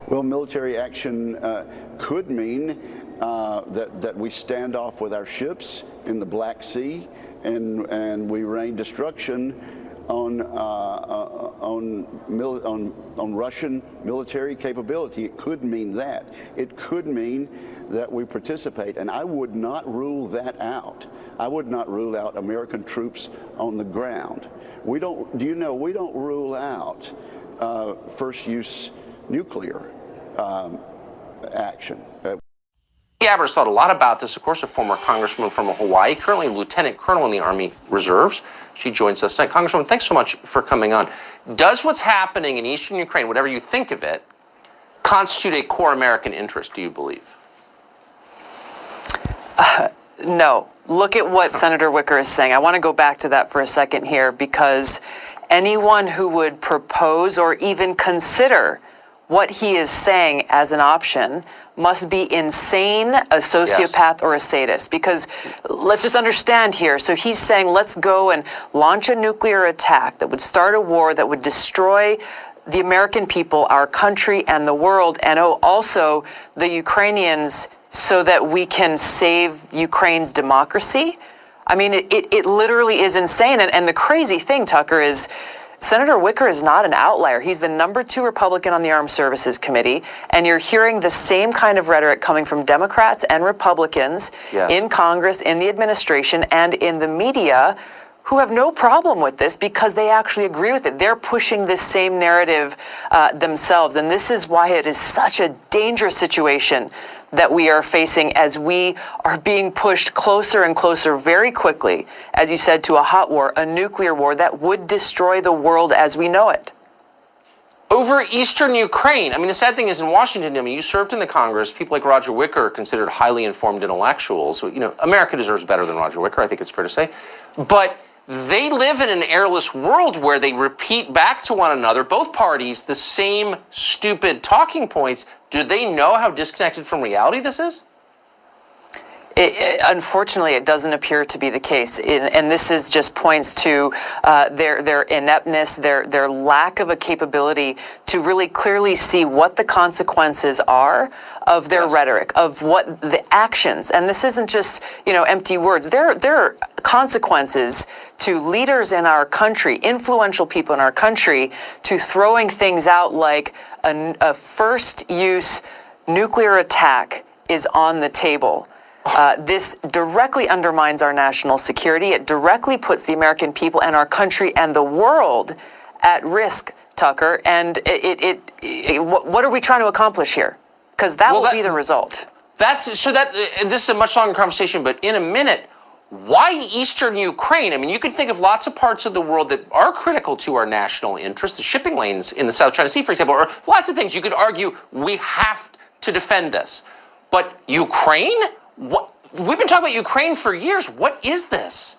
Well, military action could mean that we stand off with our ships in the Black Sea and we rain destruction on Russian military capability. It could mean that. It could mean that we participate, and I would not rule that out. I would not rule out American troops on the ground. We don't. Do you know we don't rule out first-use nuclear action. Gabbers thought a lot about this. Of course, a former congresswoman from Hawaii, currently lieutenant colonel in the Army Reserves. She joins us tonight. Congresswoman, thanks so much for coming on. Does what's happening in eastern Ukraine, whatever you think of it, constitute a core American interest, do you believe? No. Look at what Senator Wicker is saying. I want to go back to that for a second here, because anyone who would propose or even consider what he is saying as an option must be insane, a sociopath, or a sadist. Because let's just understand here. So he's saying, let's go and launch a nuclear attack that would start a war that would destroy the American people, our country, and the world, and also the Ukrainians, so that we can save Ukraine's democracy. I mean, it literally is insane. And the crazy thing, Tucker, is Senator Wicker is not an outlier. He's the #2 Republican on the Armed Services Committee, and you're hearing the same kind of rhetoric coming from Democrats and Republicans in Congress, in the administration, and in the media, who have no problem with this because they actually agree with it. They're pushing this same narrative themselves, and this is why it is such a dangerous situation that we are facing as we are being pushed closer and closer very quickly, as you said, to a hot war, a nuclear war that would destroy the world as we know it. Over eastern Ukraine, I mean, the sad thing is in Washington, I mean, you served in the Congress. People like Roger Wicker are considered highly informed intellectuals. You know, America deserves better than Roger Wicker, I think it's fair to say. But they live in an airless world where they repeat back to one another, both parties, the same stupid talking points. Do they know how disconnected from reality this is? Unfortunately, it doesn't appear to be the case, and this is just points to their ineptness, their lack of a capability to really clearly see what the consequences are of their rhetoric, of what the actions. And this isn't just empty words. There are consequences to leaders in our country, influential people in our country, to throwing things out like a first-use nuclear attack is on the table. This directly undermines our national security. It directly puts the American people and our country and the world at risk, Tucker. And what are we trying to accomplish here? Because that will be the result. This is a much longer conversation, but in a minute, why eastern Ukraine? I mean, you can think of lots of parts of the world that are critical to our national interests, the shipping lanes in the South China Sea, for example, or lots of things. You could argue we have to defend this. But Ukraine? What? We've been talking about Ukraine for years. What is this?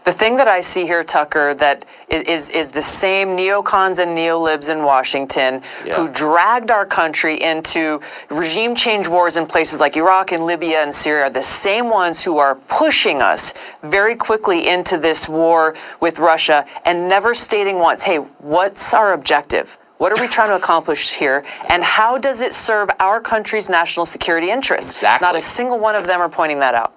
The thing that I see here, Tucker, that is the same neocons and neolibs in Washington who dragged our country into regime change wars in places like Iraq and Libya and Syria, the same ones who are pushing us very quickly into this war with Russia and never stating once, hey, what's our objective? What are we trying to accomplish here? And how does it serve our country's national security interests? Exactly. Not a single one of them are pointing that out.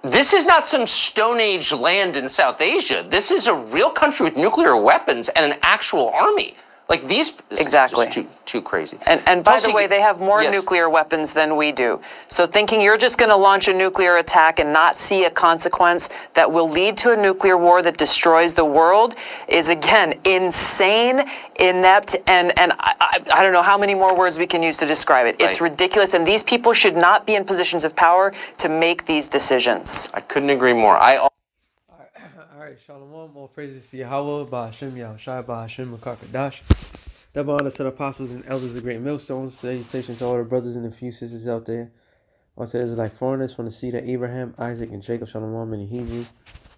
This is not some Stone Age land in South Asia. This is a real country with nuclear weapons and an actual army. Like these, exactly. Is just too crazy. And by the way, they have more nuclear weapons than we do. So thinking you're just going to launch a nuclear attack and not see a consequence that will lead to a nuclear war that destroys the world is, again, insane, inept, and I don't know how many more words we can use to describe it. It's ridiculous, and these people should not be in positions of power to make these decisions. I couldn't agree more. All right, Shalom, more praises to Yahweh, Ba'ashem, Yahushai, Ba'ashem, Makar-Kadash. Double honor to the apostles and elders of the great millstones. Salutations to all the brothers and a few sisters out there. Also, there's like foreigners from the seed of Abraham, Isaac, and Jacob, Shalom, in Hebrew,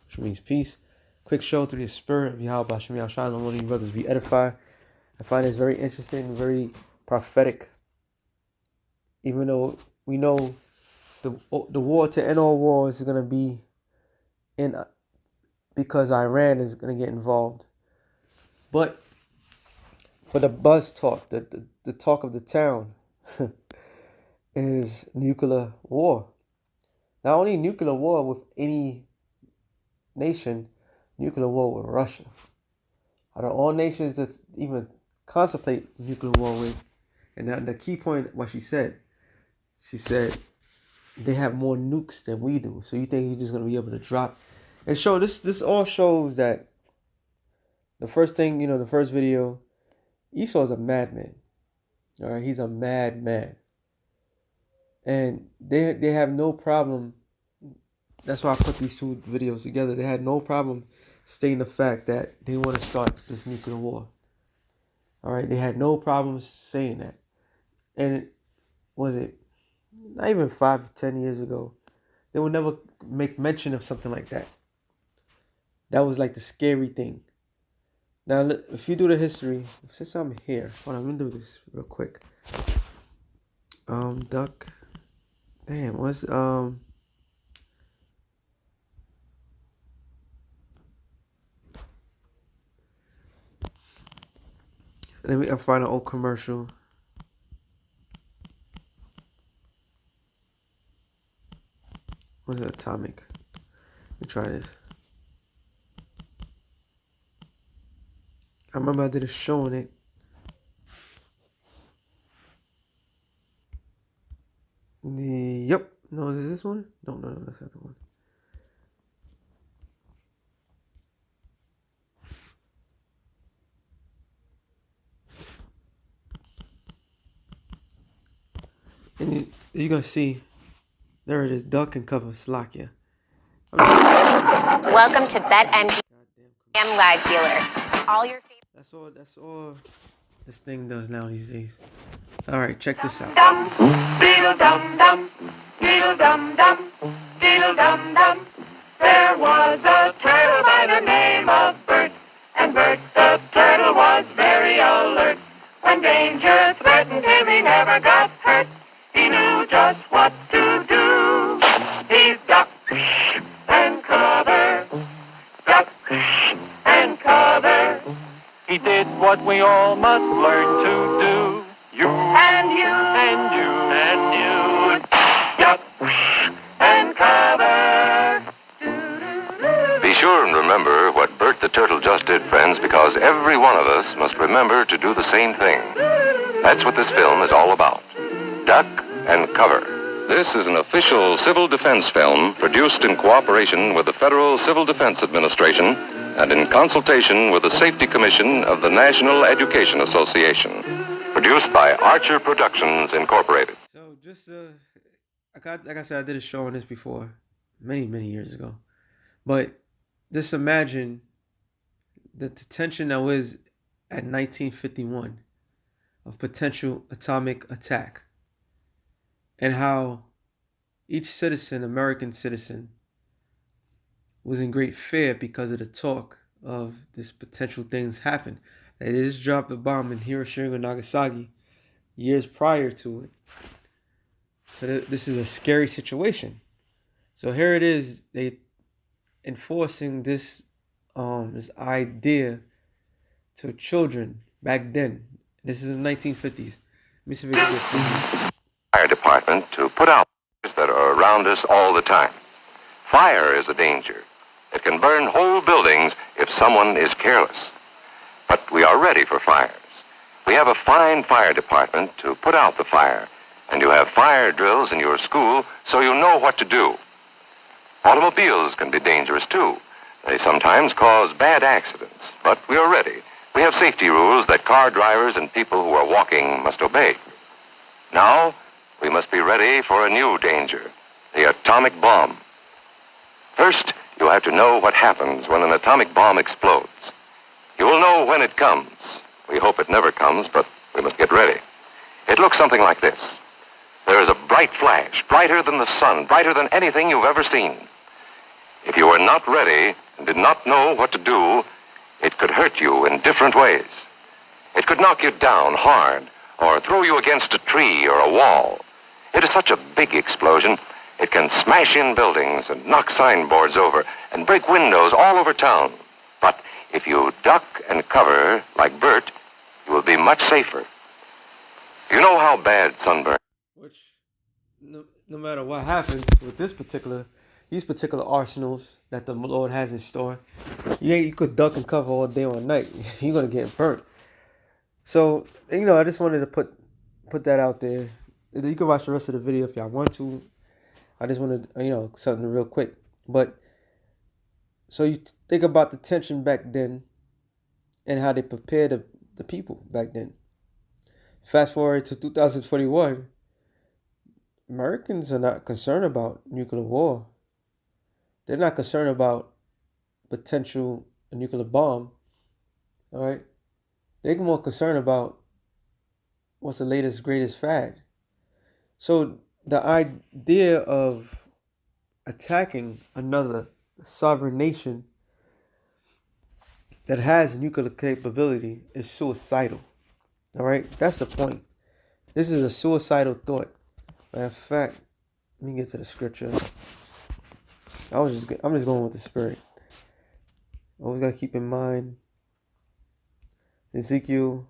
which means peace. Quick show through the spirit of Yahweh, Ba'ashem, Yahushai. Let one of you brothers be edified. I find this very interesting, very prophetic. Even though we know the war to end all wars is going to be in because Iran is going to get involved. But for the buzz talk, the talk of the town is nuclear war. Not only nuclear war with any nation, nuclear war with Russia. Out of all nations that even contemplate nuclear war with, and the key point, what she said they have more nukes than we do. So you think you're just gonna be able to drop and show this? This all shows that the first thing, the first video, Esau is a madman. All right, he's a madman, and they have no problem. That's why I put these two videos together. They had no problem stating the fact that they want to start this nuclear war. All right, they had no problem saying that. And was it not even 5 to 10 years ago, they would never make mention of something like that. That was like the scary thing. Now, if you do the history, since I'm here, hold on, I'm gonna do this real quick. Duck. Damn, what's let me find an old commercial. What's it? Atomic. Let me try this. I remember I did a show on it. Yep. No, is this one? No, that's not the one. And you're gonna see, there it is, duck and cover, Slovakia. Welcome to BetMGM Live Dealer. All your favorite. That's all this thing does now these days. All right, check this out. Beetle dum dum, beetle dum dum, beetle dum dum. There was a turtle by the name of Bert, and Bert the turtle was very alert. When danger threatened him, he never got hurt. He knew just what to do. He ducked and covered, ducked and covered. He did what we all must learn to do. You and you and you and you, duck and cover. Be sure and remember what Bert the Turtle just did, friends, because every one of us must remember to do the same thing. That's what this film is all about. Duck and cover. This is an official civil defense film produced in cooperation with the Federal Civil Defense Administration and in consultation with the Safety Commission of the National Education Association. Produced by Archer Productions, Incorporated. So just, like I said, I did a show on this before, many, many years ago. But just imagine the tension that was at 1951 of potential atomic attack, and how each citizen, American citizen, was in great fear because of the talk of this potential things happen. They just dropped a bomb in Hiroshima and Nagasaki years prior to it. So this is a scary situation. So here it is, they enforcing this idea to children back then. This is in the 1950s. Let me see if we can get through. Fire department to put out fires that are around us all the time. Fire is a danger. It can burn whole buildings if someone is careless. But we are ready for fires. We have a fine fire department to put out the fire, and you have fire drills in your school so you know what to do. Automobiles can be dangerous too. They sometimes cause bad accidents, but we are ready. We have safety rules that car drivers and people who are walking must obey. Now, we must be ready for a new danger, the atomic bomb. First, you have to know what happens when an atomic bomb explodes. You will know when it comes. We hope it never comes, but we must get ready. It looks something like this. There is a bright flash, brighter than the sun, brighter than anything you've ever seen. If you were not ready and did not know what to do, it could hurt you in different ways. It could knock you down hard or throw you against a tree or a wall. It is such a big explosion, it can smash in buildings and knock signboards over and break windows all over town. But if you duck and cover like Bert, will be much safer. You know how bad sunburn. Which, no matter what happens with these particular arsenals that the Lord has in store, you could duck and cover all day or night. You're gonna get burnt. So I just wanted to put that out there. You can watch the rest of the video if y'all want to. I just wanted something real quick. But so you think about the tension back then and how they prepared the people back then. Fast forward to 2021, Americans are not concerned about nuclear war. They're not concerned about potential nuclear bomb. All right, they're more concerned about what's the latest, greatest fad. So the idea of attacking another sovereign nation that has nuclear capability is suicidal. All right, that's the point. This is a suicidal thought. Matter of fact, let me get to the scripture. I'm just going with the spirit. Always gotta keep in mind Ezekiel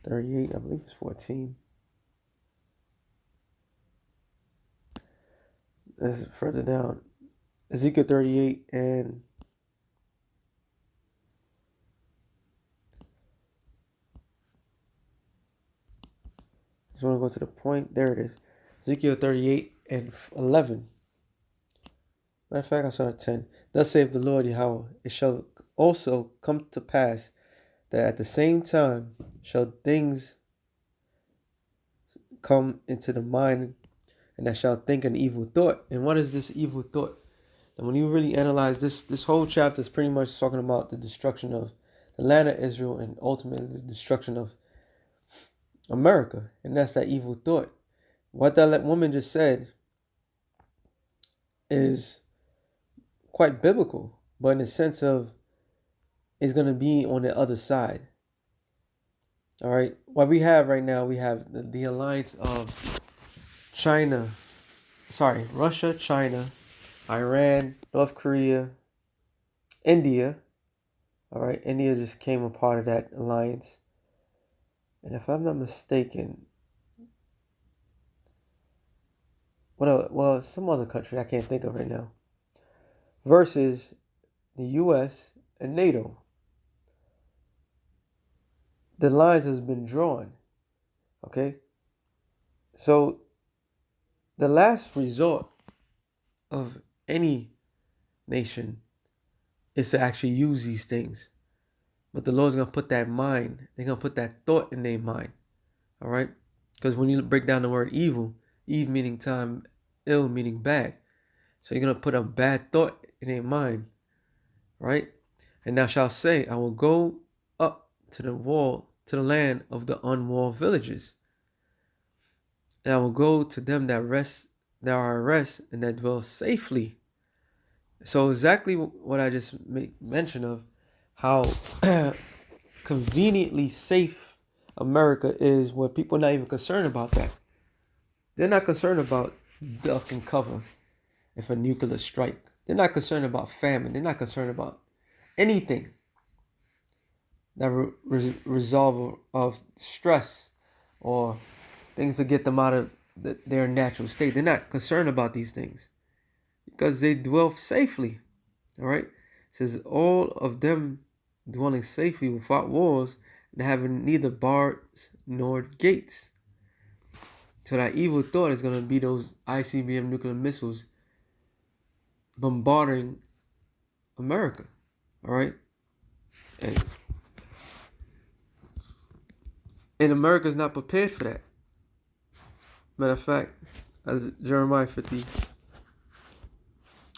38, I believe it's 14. This is further down. Ezekiel 38 and just want to go to the point. There it is. Ezekiel 38 and 11. Matter of fact, I saw 10. Thus saith the Lord Yahweh, it shall also come to pass that at the same time shall things come into the mind, and that shall think an evil thought. And what is this evil thought? And when you really analyze this whole chapter is pretty much talking about the destruction of the land of Israel and ultimately the destruction of America. And that's that evil thought. What that woman just said is quite biblical, but in the sense of it's going to be on the other side. All right. What we have right now, we have the alliance of Russia, China, Iran, North Korea, India. All right. India just came a part of that alliance. And if I'm not mistaken, some other country I can't think of right now, versus the U.S. and NATO. The lines has been drawn. Okay? So the last resort of any nation is to actually use these things. But the Lord's going to put that mind, they're going to put that thought in their mind. All right? Because when you break down the word evil, Eve meaning time, ill meaning bad. So you're going to put a bad thought in their mind. Right? And thou shalt say, I will go up to the land of the unwalled villages. And I will go to them that are at rest and that dwell safely. So exactly what I just mentioned of how conveniently safe America is, where people are not even concerned about that. They're not concerned about duck and cover if a nuclear strike. They're not concerned about famine. They're not concerned about anything that resolve of stress or things to get them out of their natural state. They're not concerned about these things because they dwell safely. All right. It says all of them dwelling safely without walls and having neither bars nor gates. So that evil thought is going to be those ICBM nuclear missiles bombarding America. All right. And America's not prepared for that. Matter of fact, as Jeremiah 50.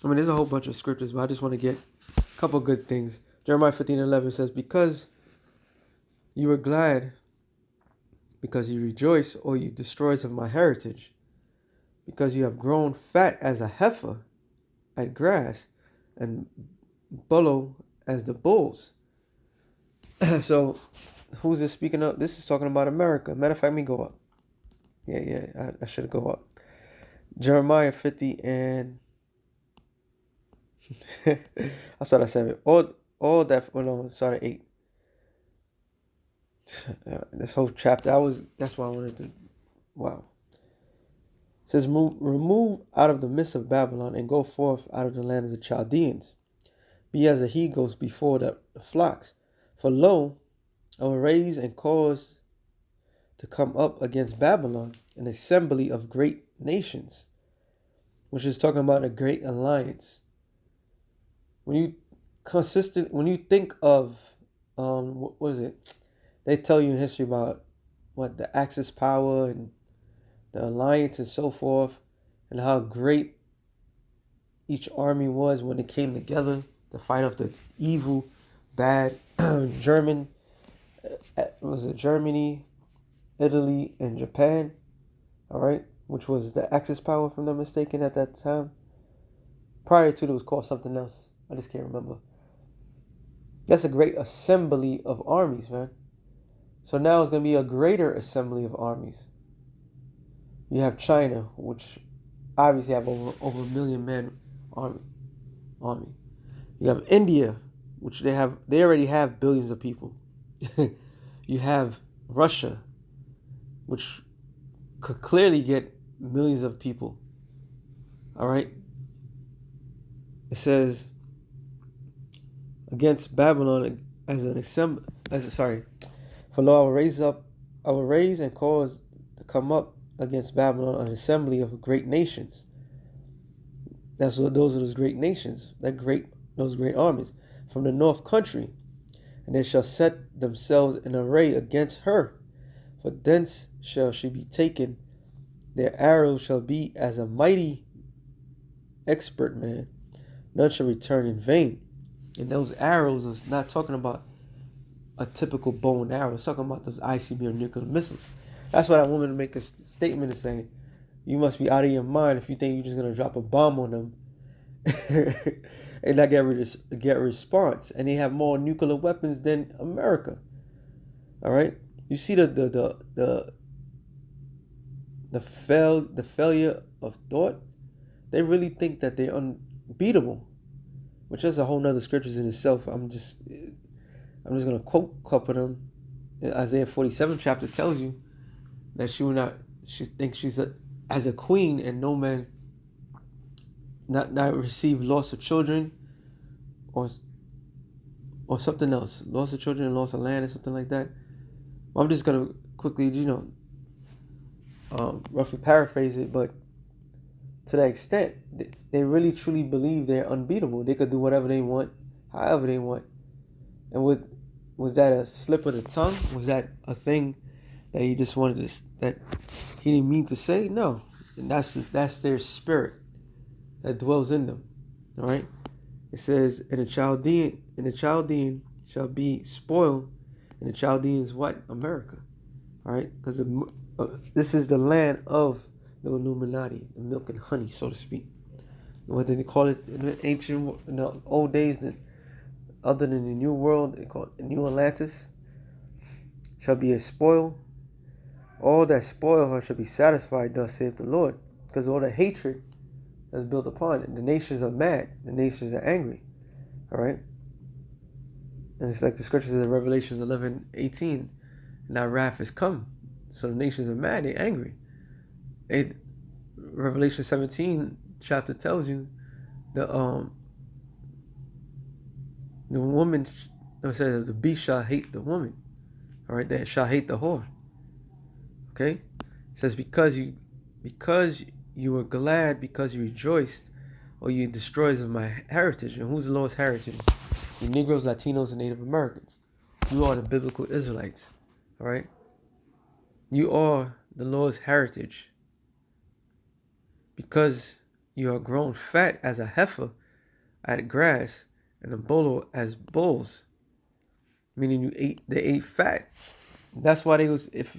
There's a whole bunch of scriptures, but I just want to get a couple good things. Jeremiah 15:11 says, because you were glad, because you rejoice, or you destroyers of my heritage, because you have grown fat as a heifer at grass, and bullow as the bulls. So, who's this speaking of? This is talking about America. Matter of fact, let me go up. I should go up. Jeremiah 50 and I started at 7. All that. Oh no, started at 8. This whole chapter, that's why I wanted to. Wow. It says, remove out of the midst of Babylon and go forth out of the land of the Chaldeans. Be as a he goes before the flocks. For lo, I will raise and cause to come up against Babylon an assembly of great nations, which is talking about a great alliance. When you think of, what is it? They tell you in history about what the Axis power and the alliance and so forth, and how great each army was when it came together to fight off the evil, bad Germany, Italy, and Japan, all right, which was the Axis power, if I'm not mistaken, at that time. Prior to it was called something else. I just can't remember. That's a great assembly of armies, man. So now it's going to be a greater assembly of armies. You have China, which obviously have over a million man army. You have India, which they already have billions of people. You have Russia, which could clearly get millions of people. All right. It says against Babylon as an assembly. For lo, I will raise and cause to come up against Babylon an assembly of great nations. Those are those great nations, those great armies from the north country, and they shall set themselves in array against her. For thence shall she be taken. Their arrows shall be as a mighty expert man. None shall return in vain. And those arrows is not talking about a typical bow and arrow. It's talking about those ICBM nuclear missiles. That's why I want to make this statement and say, you must be out of your mind if you think you're just going to drop a bomb on them and not get a response. And they have more nuclear weapons than America. All right? You see the failure of thought? They really think that they're unbeatable, which is a whole nother scriptures in itself. I'm just going to quote a couple of them. Isaiah 47 chapter tells you that she thinks she's as a queen, and no man not receive loss of children or something else, loss of children and loss of land or something like that. Well, I'm just going to quickly, roughly paraphrase it, but to that extent, they really truly believe they're unbeatable. They could do whatever they want, however they want. And was that a slip of the tongue? Was that a thing that he just wanted to, that he didn't mean to say? No. And that's their spirit that dwells in them. All right. It says, and the Chaldean shall be spoiled. And the Chaldeans what? America. All right. Because this is the land of the Illuminati, the milk and honey, so to speak. What did they call it in the old days? Other than the New World, they call it New Atlantis. Shall be a spoil. All that spoil her shall be satisfied, thus saith the Lord. Because all the hatred that's built upon it. The nations are mad. The nations are angry. All right? And it's like the scriptures in Revelations 11:18. Now wrath is come. So the nations are mad. They're angry. Revelation 17 chapter tells you the woman, it says the beast shall hate the woman. All right, that shall hate the whore. Okay, it says because you were glad, because you rejoiced, or you destroyers of my heritage. And who's the Lord's heritage? You Negroes, Latinos, and Native Americans. You are the biblical Israelites. All right, you are the Lord's heritage. Because you are grown fat as a heifer at grass, and a bolo as bulls, meaning they ate fat. That's why if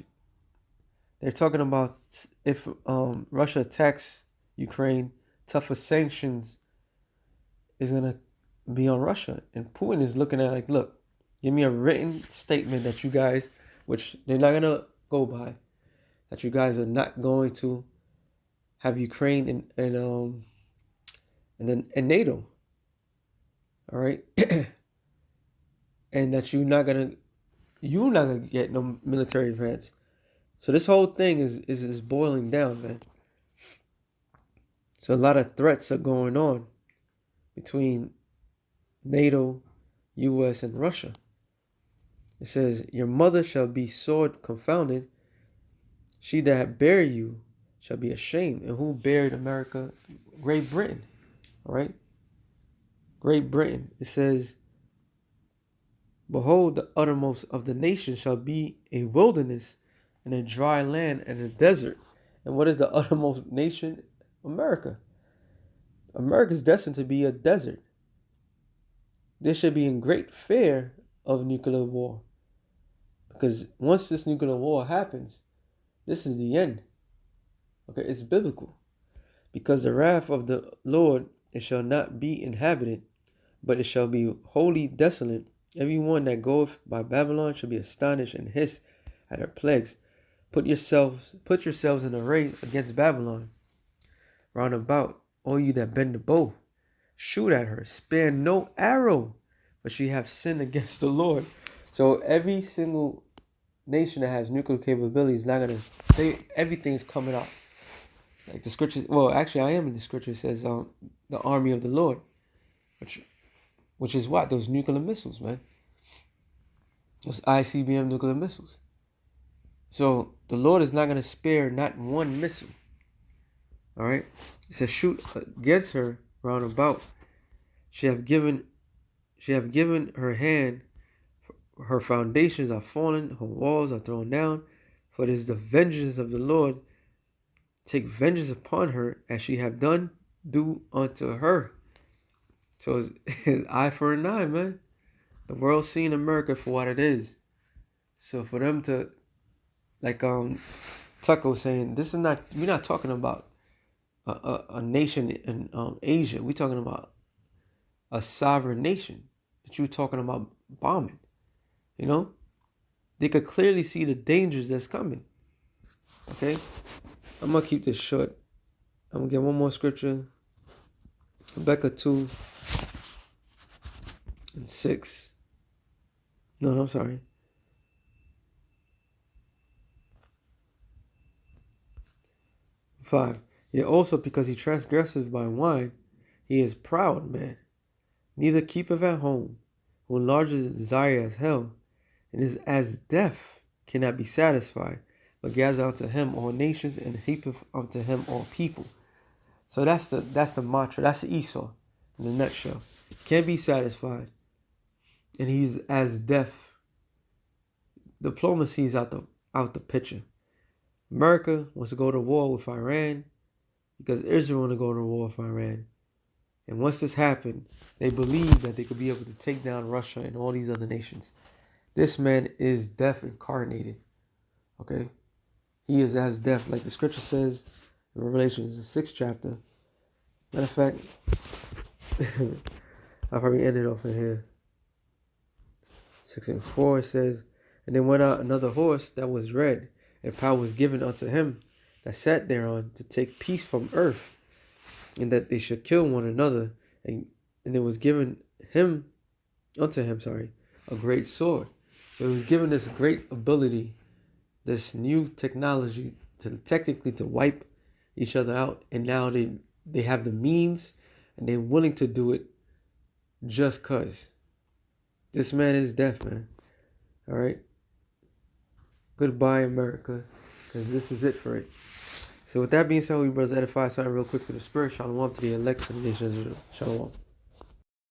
they're talking about if Russia attacks Ukraine, tougher sanctions is gonna be on Russia, and Putin is looking at like, look, give me a written statement that you guys, which they're not gonna go by, that you guys are not going to have Ukraine and NATO. All right. And that you're not gonna get no military advance. So this whole thing is boiling down, man. So a lot of threats are going on between NATO, US, and Russia. It says, your mother shall be sword confounded. She that bare you shall be ashamed. And who buried America? Great Britain. All right? Great Britain. It says, behold, the uttermost of the nations shall be a wilderness and a dry land and a desert. And what is the uttermost nation? America. America is destined to be a desert. They should be in great fear of nuclear war. Because once this nuclear war happens, this is the end. Okay, it's biblical. Because the wrath of the Lord, it shall not be inhabited, but it shall be wholly desolate. Everyone that goeth by Babylon shall be astonished and hiss at her plagues. Put yourselves in array against Babylon. Round about, all you that bend the bow, shoot at her, spare no arrow, for she hath sinned against the Lord. So every single nation that has nuclear capability is not gonna everything's coming out. Like the scriptures, well, actually I am in the scripture, it says the army of the Lord. Which is what? Those nuclear missiles, man. Those ICBM nuclear missiles. So the Lord is not gonna spare not one missile. All right? It says, shoot against her round about. She have given her hand, her foundations are fallen, her walls are thrown down, for it is the vengeance of the Lord. Take vengeance upon her, as she have done, do unto her. So it's eye for an eye, man. The world's seeing America for what it is. So for them to, like Tucker was saying, this is not, we're not talking about a nation in Asia. We're talking about a sovereign nation that you're talking about bombing. You know, they could clearly see the dangers that's coming. Okay, I'm gonna keep this short. I'm gonna get one more scripture. Habakkuk 2:6. No, I'm sorry. 5. Yet also because he transgresseth by wine, he is proud man, neither keepeth at home, who enlarges his desire as hell, and is as deaf, cannot be satisfied, but gathers unto him all nations, and heapeth unto him all people. So that's the mantra, that's the Esau in a nutshell. Can't be satisfied, and he's as deaf. Diplomacy is out the picture. America wants to go to war with Iran because Israel want to go to war with Iran. And once this happened, they believe that they could be able to take down Russia and all these other nations. This man is deaf incarnated. Okay? He is as deaf, like the scripture says in Revelation, the 6th chapter. Matter of fact, I'll probably end it off in here. 6:4 says, and then went out another horse that was red, and power was given unto him that sat thereon to take peace from earth, and that they should kill one another, and it was given unto him, a great sword. So he was given this great ability, this new technology to wipe each other out, and now they have the means, and they're willing to do it just cause. This man is deaf, man. All right. Goodbye, America, because this is it for it. So with that being said, we brothers edify something real quick to the spirit. Shalom to the elect of the nation of Israel. Shalom.